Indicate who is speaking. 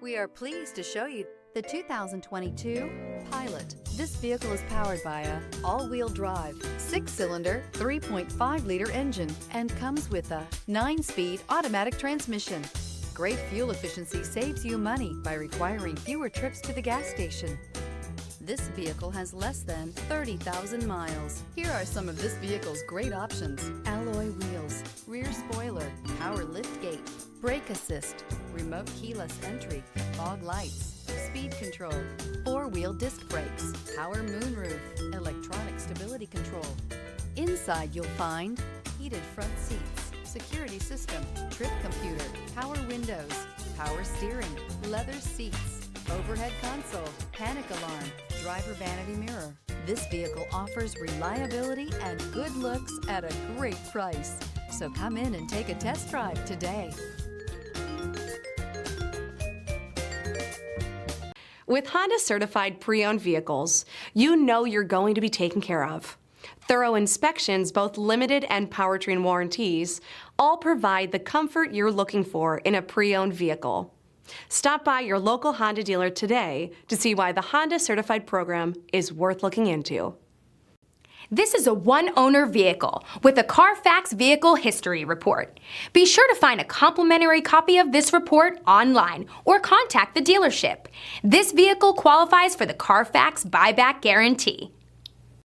Speaker 1: We are pleased to show you the 2022 Pilot. This vehicle is powered by a all-wheel drive, 6-cylinder, 3.5-liter engine and comes with a 9-speed automatic transmission. Great fuel efficiency saves you money by requiring fewer trips to the gas station. This vehicle has less than 30,000 miles. Here are some of this vehicle's great options: alloy wheels, rear spoiler, power liftgate, brake assist, remote keyless entry, fog lights, speed control, 4-wheel disc brakes, power moonroof, electronic stability control. Inside you'll find heated front seats, security system, trip computer, power windows, power steering, leather seats, overhead console, panic alarm, driver vanity mirror. This vehicle offers reliability and good looks at a great price. So come in and take a test drive today.
Speaker 2: With Honda certified pre-owned vehicles, you know you're going to be taken care of. Thorough inspections, both limited and powertrain warranties, all provide the comfort you're looking for in a pre-owned vehicle. Stop by your local Honda dealer today to see why the Honda Certified program is worth looking into.
Speaker 3: This is a one-owner vehicle with a Carfax Vehicle History Report. Be sure to find a complimentary copy of this report online or contact the dealership. This vehicle qualifies for the Carfax Buyback Guarantee.